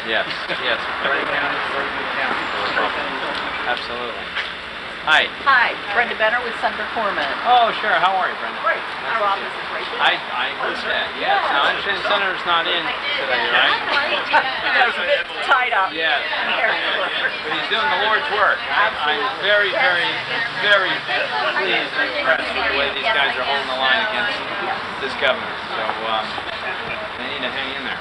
Yes, yes. Very good county. Absolutely. Hi. Hi, Brenda Benner with Senator Corman. Oh, sure. How are you, Brenda? Great. Our office is right there. I heard that. Yes. Now, I understand the Senator's not in today, right? I was a bit tied up. Yes. But he's doing the Lord's work. I'm very, very, very pleased and impressed with the way these guys are holding the line against this governor. So they need to hang in there.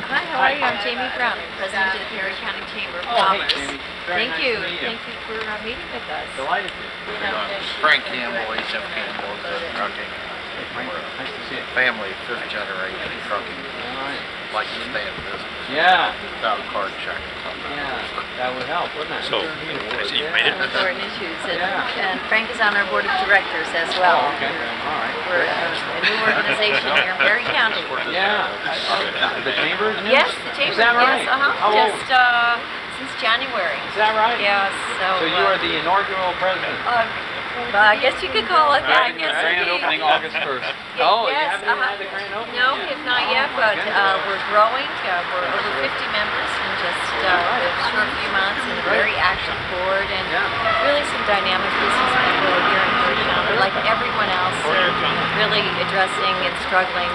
Hi, how are you? I'm Jamie Brown, President of the Perry County Chamber of Commerce. Hey, Jamie. Thank you. Thank you for meeting with us. Delighted to. Frank Campbell, H.F. Campbell, trucking. Nice to see you. Family, fifth generation trucking. All right. Like to stay in business. Yeah. Without a card check or something. Yeah. That would help, wouldn't it? So, I see you made it. Important issues. Yeah. And Frank is on our board of directors as well. Oh, okay. All right. We're a new organization here in Perry County. Yeah. The chamber is new? Yes, the chamber. Is that right? Yes, How old? Just since January. Is that right? Yes. So you are the inaugural president? I guess you could call it that. Yes, Grand indeed. opening August 1st. Oh, you Yes, haven't even had the grand opening? No, we have not yet, but we're growing. We're over 50 members in just a short few months, and a very active board, and really some dynamic business people here in Perry County, like everyone else, really addressing and struggling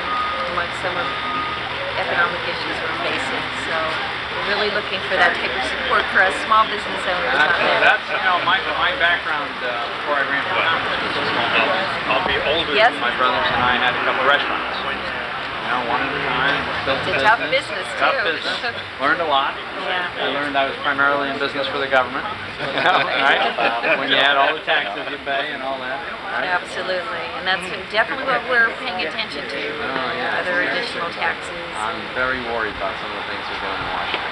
amongst some of the economic issues we're facing. So we're really looking for that type of support for us small business owners. That's my background before I ran for Congress was a small business. I'll be older. Yes. My brothers and I had a couple restaurants. One at a time. Built It's a tough business, too. Tough business. Learned a lot. Yeah. I learned I was primarily in business for the government. Right? When you had all the taxes you pay and all that. Right? Absolutely, and that's definitely what we're paying attention to. Other additional taxes. I'm very worried about some of the things they're doing in Washington.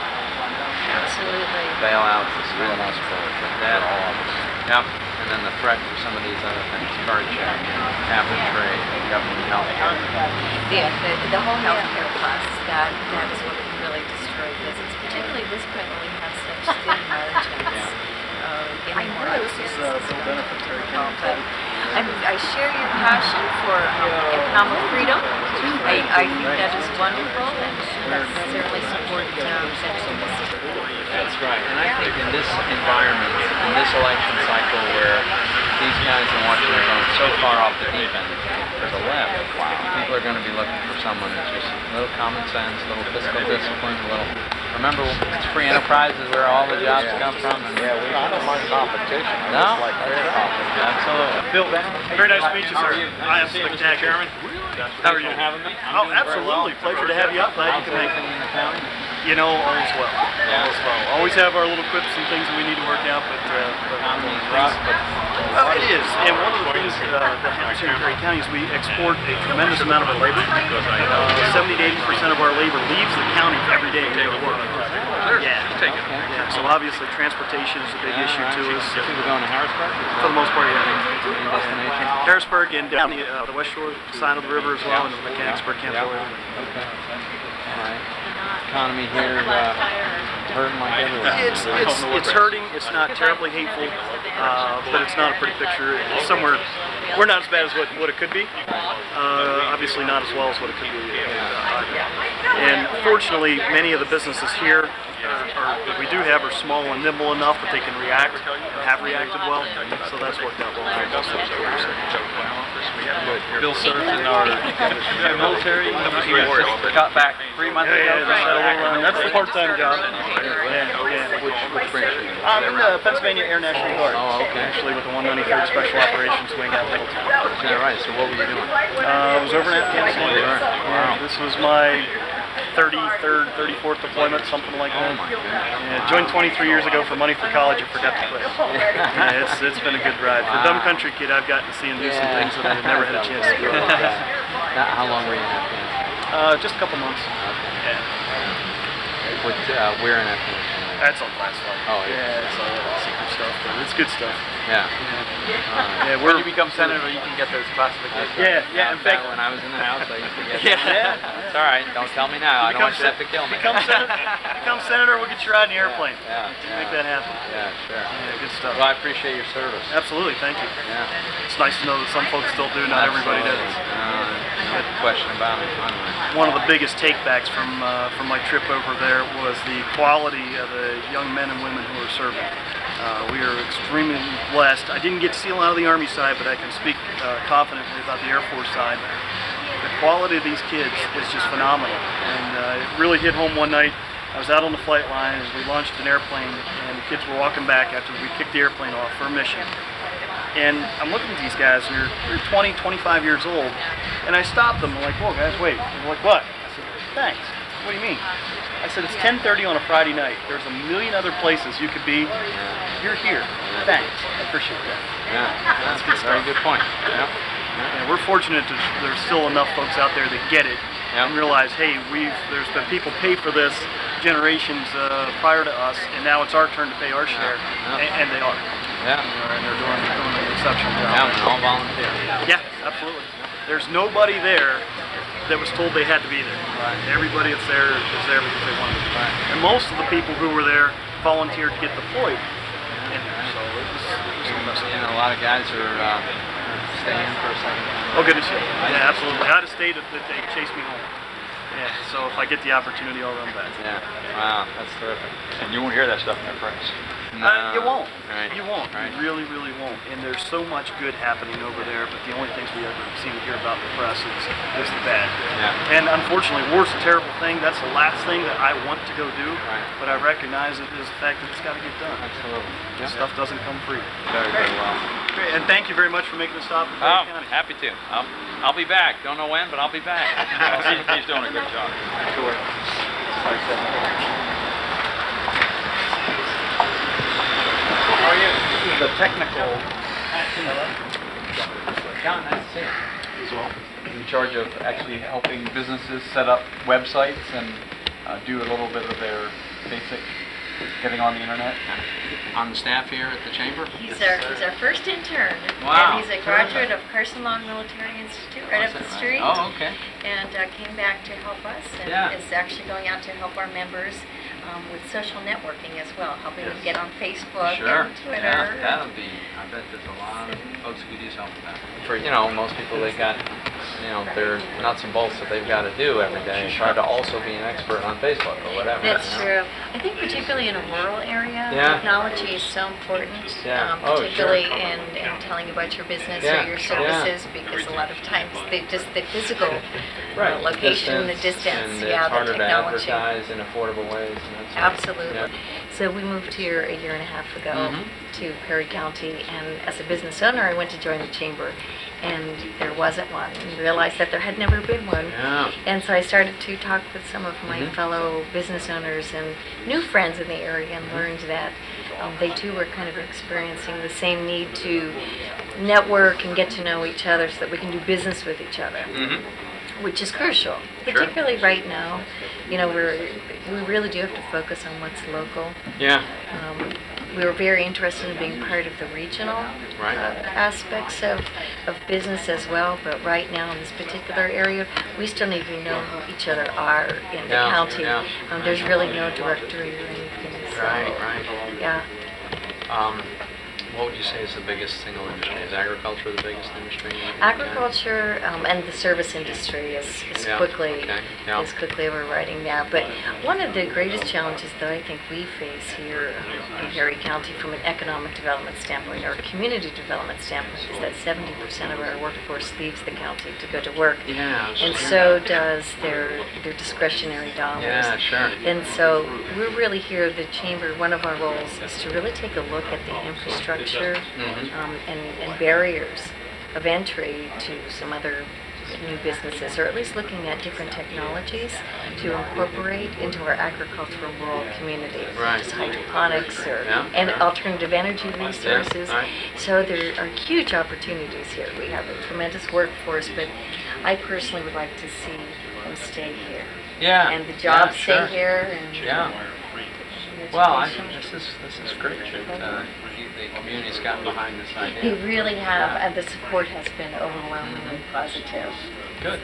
Absolutely. Bailouts, the school support, that all of it. Yep. And then the threat for some of these other things, card check, cap and trade, government health care. Yeah, the whole health care plus, that is what can really destroy business, particularly this point when we have such thin margins. Getting more access will benefit Perry County. But I share your passion for economic freedom. I think that is wonderful, and certainly support That's right, and I think in this environment, in this election cycle where these guys in Washington are going so far off the deep end to the left, people are going to be looking for someone who's just a little common sense, a little fiscal discipline, a little... Remember, free enterprise is where all the jobs come from. And I don't mind competition. No? Like Absolutely. Bill, very nice to meet you, sir. I am spectacular. How are you? Oh, absolutely. Pleasure to have you up. Glad you could make it. You know, all's well. Yeah. All's well. Always have our little quips and things that we need to work out, but Economy is rough, but... well, it is. And one of the things that happens here in Perry County is we export a tremendous amount of our labor. 70 to 80% of our labor leaves the county every day to go to work. Yeah. Yeah. So obviously transportation is a big issue to us. People going to Harrisburg? For the most part, yeah. Main destination? Harrisburg and down the west shore side of the river as well, and the Mechanicsburg, Campbell area. Okay. All right. Economy here hurting like everywhere. It's hurting. It's not terribly hateful, but it's not a pretty picture. It's somewhere we're not as bad as what it could be. Obviously not as well as what it could be. And fortunately, many of the businesses here that we do have are small and nimble enough that they can react and have reacted well. So that's worked out well. Bill served in our military. He was got back 3 months ago. That's the part-time job. Which branch? I'm in the Pennsylvania Air National Guard. Oh, okay. Actually with the 193rd Special Operations Wing out of Middleton. Yeah, right. So what were you doing? I was over in Afghanistan. Wow. This was my 33rd, 34th deployment, something like that. Oh my goodness. Yeah, joined 23 years ago for money for college and forgot to quit. Yeah, it's been a good ride. For a dumb country kid, I've gotten to see him do some things that I've never had a chance to do. How long were you in Afghanistan? Just a couple months. Okay. Where in Afghanistan? That's all classified. Oh, yeah. Yeah, it's all secret stuff, but it's good stuff. Yeah. Yeah, when you become senator, you can get those classifications. Yeah. In fact, when I was in the House, I used to get yeah. It's all right. Don't tell me now. I don't want you to have to kill me. Become senator, we'll get you riding the airplane. Yeah. Make that happen. Yeah, sure. Yeah, good stuff. Well, I appreciate your service. Absolutely, thank you. Yeah. It's nice to know that some folks still do, not everybody does. question about it. One of the biggest takebacks from my trip over there was the quality of the young men and women who are serving. We are extremely blessed. I didn't get to see a lot of the Army side, but I can speak confidently about the Air Force side. The quality of these kids is just phenomenal, and it really hit home one night. I was out on the flight line and we launched an airplane, and the kids were walking back after we kicked the airplane off for a mission. And I'm looking at these guys, and they're 20, 25 years old, and I stopped them. I'm like, whoa guys, wait. And they're like, what? I said, thanks. What do you mean? I said, it's 10:30 on a Friday night. There's a million other places you could be. You're here. Thanks. I appreciate that. Yeah, that's a very good point. Yeah. And we're fortunate that there's still enough folks out there that get it and realize, hey, there's been people pay for this generations prior to us, and now it's our turn to pay our share, and they are. Yeah. And they're doing an exceptional job. Yeah, and all volunteer. Yeah, absolutely. There's nobody there that was told they had to be there. Right. Everybody that's there is there because they wanted to. Right. And most of the people who were there volunteered to get deployed in there, so it was You know, a lot of guys are staying for a second time. Oh goodness, yeah, absolutely. Out of state that they chased me home. Yeah, so if I get the opportunity, I'll run back. Yeah, wow, that's terrific. And you won't hear that stuff in the press. No. You won't. Right. You won't. Right. You really, really won't. And there's so much good happening over there, but the only things we ever see and hear about in the press is the bad. Yeah. And unfortunately, war's a terrible thing. That's the last thing that I want to go do. Right. But I recognize it is the fact that it's got to get done. Absolutely. This stuff doesn't come free. Very, very well. Great. And thank you very much for making the stop in Oh, Perry County. happy to. I'll be back. Don't know when, but I'll be back. He's doing a good job. Sure. How are you? This is the technical. John, nice to see you. In charge of actually helping businesses set up websites and do a little bit of their basic getting on the internet. On the staff here at the chamber? He's our first intern. Wow. And he's a graduate of Carson Long Military Institute right up the street. Oh, okay. And came back to help us, and Yeah. is actually going out to help our members with social networking as well, helping them get on Facebook Sure. and Twitter. Yeah, that'll be, I bet there's a lot of folks who could use help with that. For, you know, most people, they got, you know, their nuts and bolts that they've got to do every day. Try to also be an expert on Facebook or whatever. That's you know? true. I think particularly in a rural area, Yeah. technology is so important, Yeah. Oh, particularly sure. in telling about your business Yeah. or your Yeah. services, because a lot of times the physical Right. location, the distance, and yeah, it's the harder technology. to advertise in affordable ways. And that sort of thing. Absolutely. Yeah. So we moved here a year and a half ago Mhm. to Perry County, and as a business owner, I went to join the chamber, and there wasn't one, and realized that there had never been one. Yeah. And so I started to talk with some of my Mhm. fellow business owners and new friends in the area, and learned that they too were kind of experiencing the same need to network and get to know each other so that we can do business with each other. Mm-hmm. Which is crucial, particularly right now. You know, we really do have to focus on what's local. Yeah. We were very interested in being part of the regional Right. aspects of business as well, but right now in this particular area, we still need to know who each other are in the Yeah, county. yeah. There's really no directory or anything. So, Right, right. yeah. What would you say is the biggest single industry? Is agriculture the biggest industry? Agriculture and the service industry is Yeah, quickly okay, yeah. is quickly overriding that. But one of the greatest challenges that I think we face here in Perry County from an economic development standpoint or a community development standpoint is that 70% of our workforce leaves the county to go to work. Yeah. I was And just so hearing that. does their discretionary dollars. Yeah, sure. And so we're really here, the chamber, one of our roles is to really take a look at the infrastructure Mhm. and barriers of entry to some other new businesses, or at least looking at different technologies to incorporate into our agricultural rural communities, Right. such as hydroponics or Yeah, and sure. alternative energy resources. right. So there are huge opportunities here. We have a tremendous workforce, but I personally would like to see them stay here. Yeah. And the jobs yeah, sure. stay here. And Yeah. Well, I think this is great that the community's gotten behind this They idea. really have, and the support has been overwhelmingly positive. Good.